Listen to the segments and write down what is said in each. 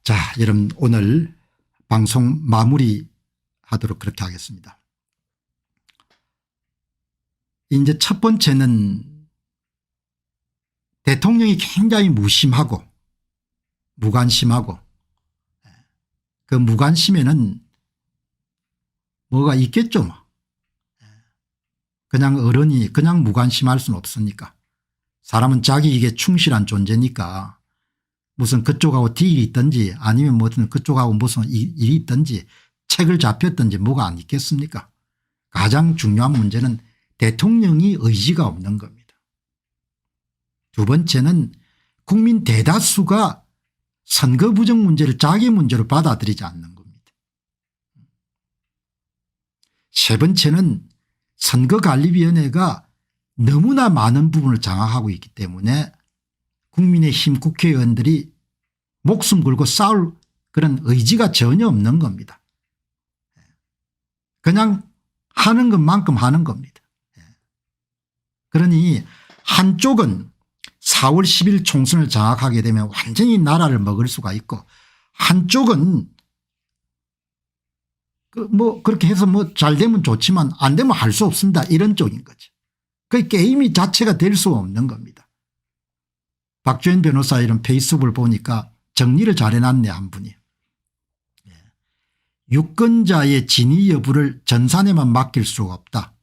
자, 여러분 오늘 방송 마무리하도록 그렇게 하겠습니다. 이제 첫 번째는 대통령이 굉장히 무심하고 무관심하고, 그 무관심에는 뭐가 있겠죠. 뭐. 그냥 어른이 그냥 무관심할 수는 없으니까. 사람은 자기 이익에 충실한 존재니까 무슨 그쪽하고 딜이 있든지 아니면 무슨 그쪽하고 무슨 일이 있든지 책을 잡혔든지 뭐가 안 있겠습니까. 가장 중요한 문제는 대통령이 의지가 없는 겁니다. 두 번째는 국민 대다수가 선거 부정 문제를 자기 문제로 받아들이지 않는 겁니다. 세 번째는 선거관리위원회가 너무나 많은 부분을 장악하고 있기 때문에 국민의힘 국회의원들이 목숨 걸고 싸울 그런 의지가 전혀 없는 겁니다. 그냥 하는 것만큼 하는 겁니다. 그러니 한쪽은 4월 10일 총선을 장악하게 되면 완전히 나라를 먹을 수가 있고, 한쪽은 뭐 그렇게 해서 뭐 잘 되면 좋지만 안 되면 할 수 없습니다, 이런 쪽인 거죠. 그 게임이 자체가 될 수가 없는 겁니다. 박주현 변호사 이런 페이스북을 보니까 정리를 잘 해놨네, 한 분이. 유권자의 진위 여부를 전산에만 맡길 수가 없다.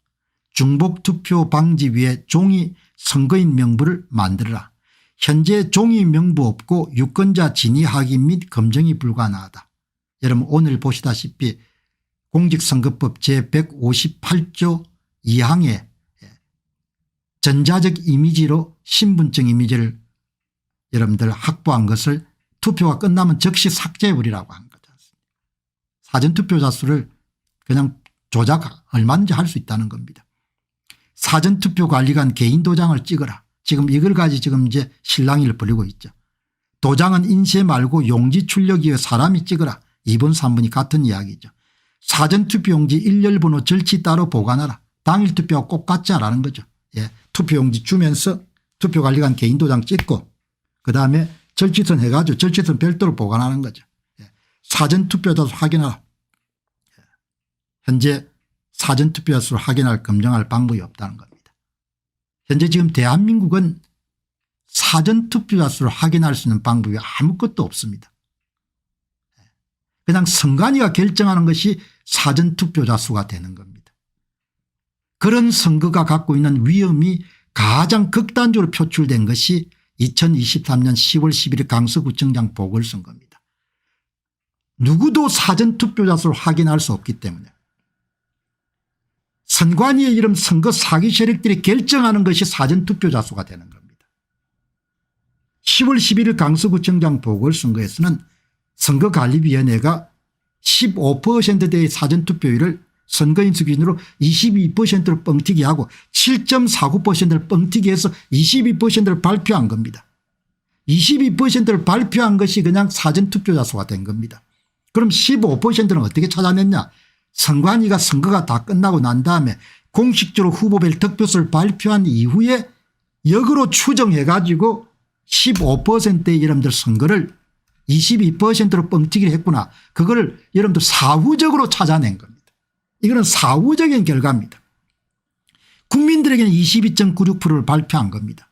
중복투표 방지 위해 종이 선거인 명부를 만들어라. 현재 종이 명부 없고 유권자 진위 확인 및 검증이 불가능하다. 여러분 오늘 보시다시피 공직선거법 제158조 2항에 전자적 이미지로 신분증 이미지를 여러분들 확보한 것을 투표가 끝나면 즉시 삭제해버리라고 한 거지 않습니까. 사전투표자 수를 그냥 조작 얼마든지 할 수 있다는 겁니다. 사전투표관리관 개인도장을 찍어라. 지금 이걸 가지고 지금 이제 실랑이를 벌이고 있죠. 도장은 인쇄 말고 용지 출력이여 사람이 찍어라. 2번 3번이 같은 이야기죠. 사전투표용지 일렬번호 절치 따로 보관하라. 당일 투표와 꼭 같지 않라는 거죠. 예. 투표용지 주면서 투표관리관 개인도장 찍고 그다음에 절치선 해가지고 절치선 별도로 보관하는 거죠. 예. 사전투표자수 확인하라. 예. 현재 사전투표자 수를 확인할 검증할 방법이 없다는 겁니다. 현재 지금 대한민국은 사전투표자 수를 확인할 수 있는 방법이 아무것도 없습니다. 그냥 선관위가 결정하는 것이 사전투표자 수가 되는 겁니다. 그런 선거가 갖고 있는 위험이 가장 극단적으로 표출된 것이 2023년 10월 11일 강서구청장 보궐선거입니다. 누구도 사전투표자 수를 확인할 수 없기 때문에 선관위의 이런 선거 사기 세력들이 결정하는 것이 사전투표자 수가 되는 겁니다. 10월 11일 강서구청장 보궐선거에서는 선거관리위원회가 15%대의 사전투표율을 선거인수 기준으로 22%로 뻥튀기 하고 7.49%를 뻥튀기해서 22%를 발표한 겁니다. 22%를 발표한 것이 그냥 사전투표자 수가 된 겁니다. 그럼 15%는 어떻게 찾아냈냐. 선관위가 선거가 다 끝나고 난 다음에 공식적으로 후보별 득표수를 발표한 이후에 역으로 추정해 가지고 15%의 여러분들 선거를 22%로 뻥튀기를 했구나. 그걸 여러분들 사후적으로 찾아낸 겁니다. 이거는 사후적인 결과입니다. 국민들에게는 22.96%를 발표한 겁니다.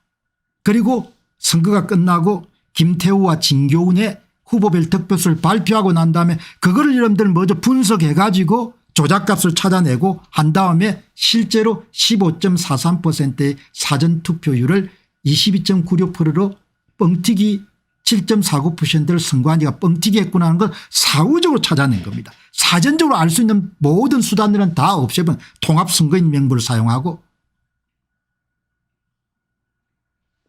그리고 선거가 끝나고 김태우와 진교훈의 후보별 득표수를 발표하고 난 다음에 그거를 여러분들 먼저 분석해 가지고 조작값을 찾아내고 한 다음에 실제로 15.43%의 사전투표율을 22.96%로 뻥튀기 7.49%를 선관위가 뻥튀기 했구나 하는 걸 사후적으로 찾아낸 겁니다. 사전적으로 알 수 있는 모든 수단들은 다 없애버린 통합선거인 명부를 사용하고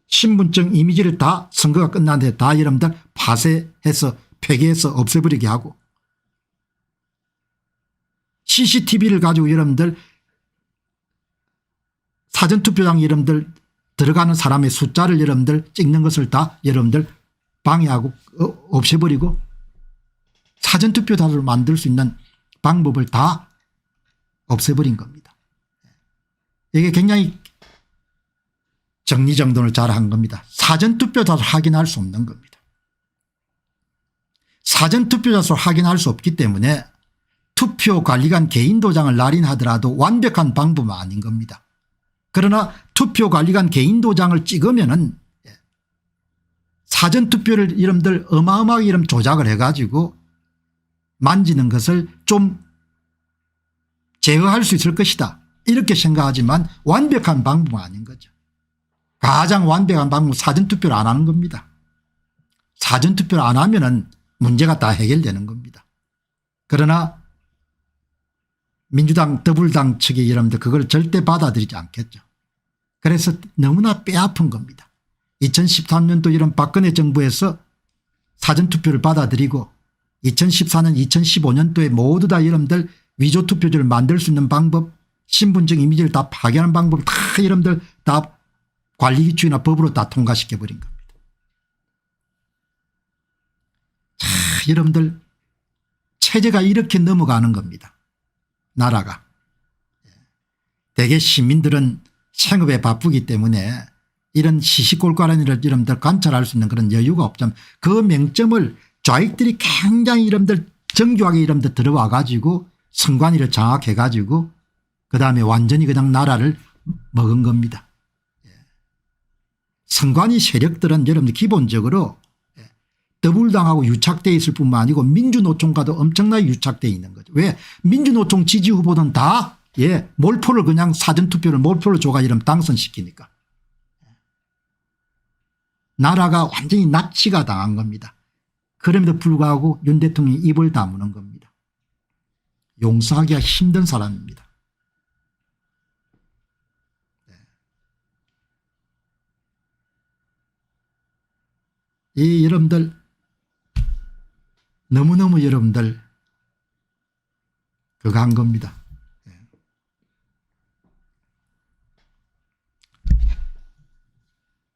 신분증 이미지를 다 선거가 끝난 뒤에 다 여러분들 파쇄해서 폐기해서 없애버리게 하고 CCTV를 가지고 여러분들 사전투표장 여러분들 들어가는 사람의 숫자를 여러분들 찍는 것을 다 여러분들 방해하고 없애버리고 사전투표자를 만들 수 있는 방법을 다 없애버린 겁니다. 이게 굉장히 정리정돈을 잘한 겁니다. 사전투표자를 확인할 수 없는 겁니다. 사전투표자수를 확인할 수 없기 때문에 투표관리관 개인도장을 날인하더라도 완벽한 방법은 아닌 겁니다. 그러나 투표관리관 개인도장을 찍으면은 사전투표를 여러분들 어마어마하게 이름 조작을 해가지고 만지는 것을 좀 제어할 수 있을 것이다 이렇게 생각하지만 완벽한 방법은 아닌 거죠. 가장 완벽한 방법은 사전투표를 안 하는 겁니다. 사전투표를 안 하면은 문제가 다 해결되는 겁니다. 그러나 민주당 더불당 측이 여러분들 그걸 절대 받아들이지 않겠죠. 그래서 너무나 뼈아픈 겁니다. 2013년도 이런 박근혜 정부에서 사전투표를 받아들이고 2014년 2015년도에 모두 다 여러분들 위조투표지를 만들 수 있는 방법 신분증 이미지를 다 파괴하는 방법 다 여러분들 다 관리기준이나 법으로 다 통과시켜버린 겁니다. 자, 여러분들 체제가 이렇게 넘어가는 겁니다. 나라가. 대개 시민들은 생업에 바쁘기 때문에 이런 시시콜콜한 일을 여러분들 관찰할 수 있는 그런 여유가 없지만 그 맹점을 좌익들이 굉장히 여러분들 정교하게 여러분들 들어와 가지고 선관위를 장악해 가지고 그다음에 완전히 그냥 나라를 먹은 겁니다. 선관위 세력들은 여러분들 기본적으로 더불당하고 유착되어 있을 뿐만 아니고 민주노총과도 엄청나게 유착되어 있는 거죠. 왜? 민주노총 지지 후보는 다 몰표를 그냥 사전투표를 몰표를 줘가 이러면 당선시키니까. 나라가 완전히 납치가 당한 겁니다. 그럼에도 불구하고 윤 대통령이 입을 다무는 겁니다. 용서하기가 힘든 사람입니다. 이 여러분들 너무너무 여러분들 그거 한 겁니다.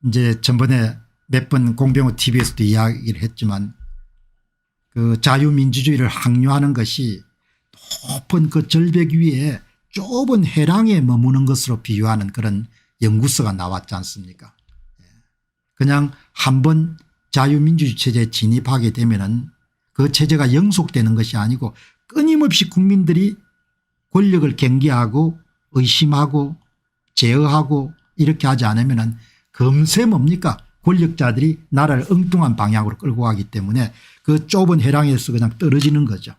이제 전번에 몇 번 공병호 TV에서도 이야기를 했지만 그 자유민주주의를 항유하는 것이 높은 그 절벽 위에 좁은 해랑에 머무는 것으로 비유하는 그런 연구서가 나왔지 않습니까? 그냥 한번 자유민주주의 체제에 진입하게 되면은 그 체제가 영속되는 것이 아니고 끊임없이 국민들이 권력을 경계하고 의심하고 제어하고 이렇게 하지 않으면은 금세 뭡니까? 권력자들이 나라를 엉뚱한 방향으로 끌고 가기 때문에 그 좁은 해랑에서 그냥 떨어지는 거죠.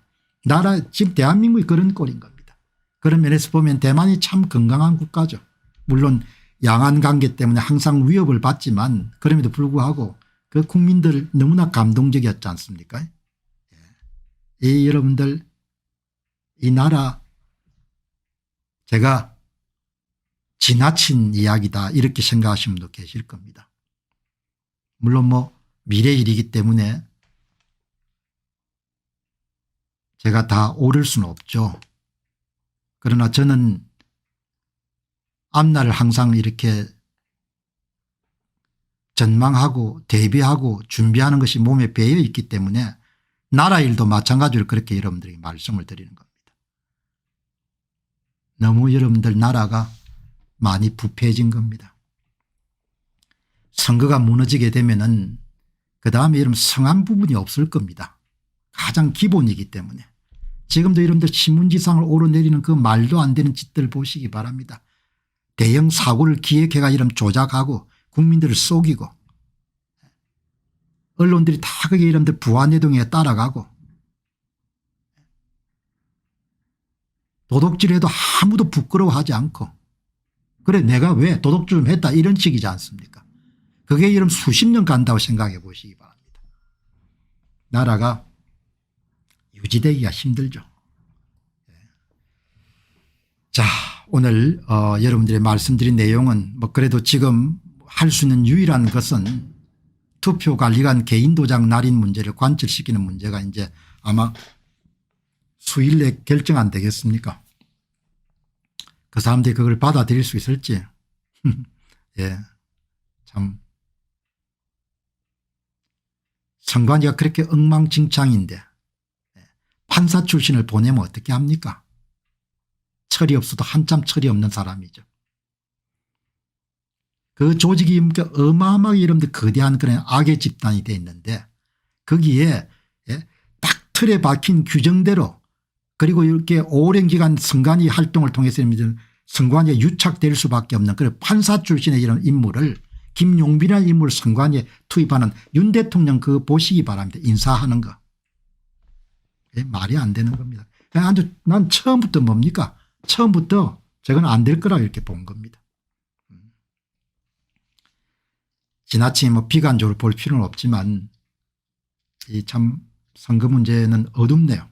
나라 지금 대한민국이 그런 꼴인 겁니다. 그런 면에서 보면 대만이 참 건강한 국가죠. 물론 양안 관계 때문에 항상 위협을 받지만 그럼에도 불구하고 그 국민들 너무나 감동적이었지 않습니까? 이 여러분들 이 나라 제가 지나친 이야기다 이렇게 생각하시는 분도 계실 겁니다. 물론 뭐 미래 일이기 때문에 제가 다 옳을 수는 없죠. 그러나 저는 앞날을 항상 이렇게 전망하고 대비하고 준비하는 것이 몸에 배어 있기 때문에 나라 일도 마찬가지로 그렇게 여러분들에게 말씀을 드리는 겁니다. 너무 여러분들 나라가 많이 부패해진 겁니다. 선거가 무너지게 되면은 그다음에 여러분 성한 부분이 없을 겁니다. 가장 기본이기 때문에. 지금도 여러분들 신문지상을 오르내리는 그 말도 안 되는 짓들 보시기 바랍니다. 대형 사고를 기획해가 이런 조작하고 국민들을 속이고 언론들이 다 그게 여러분들 부안해동에 따라가고 도둑질해도 아무도 부끄러워하지 않고 그래 내가 왜 도둑질 좀 했다 이런 식이지 않습니까? 그게 이런 수십 년 간다고 생각해 보시기 바랍니다. 나라가 유지되기가 힘들죠. 자 오늘 여러분들이 말씀드린 내용은 뭐 그래도 지금 할 수 있는 유일한 것은 투표관리관 개인도장 날인 문제를 관철시키는 문제가 이제 아마 수일 내에 결정 안 되겠습니까? 그 사람들이 그걸 받아들일 수 있을지 예, 참 선관위가 그렇게 엉망진창인데 판사 출신을 보내면 어떻게 합니까? 철이 없어도 한참 철이 없는 사람이죠. 그 조직이 어마어마하게 여러분들 거대한 그런 악의 집단이 돼 있는데 거기에 틀에 박힌 규정대로 그리고 이렇게 오랜 기간 선관위 활동을 통해서 선관위에 유착될 수밖에 없는 그런 판사 출신의 이런 인물을 김용빈이라는 인물을 선관위에 투입하는 윤 대통령 그거 보시기 바랍니다. 인사하는 거. 말이 안 되는 겁니다. 난 처음부터 뭡니까? 처음부터 저건 안 될 거라고 이렇게 본 겁니다. 지나치게 뭐 비관적으로 볼 필요는 없지만 이 참 선거 문제는 어둡네요.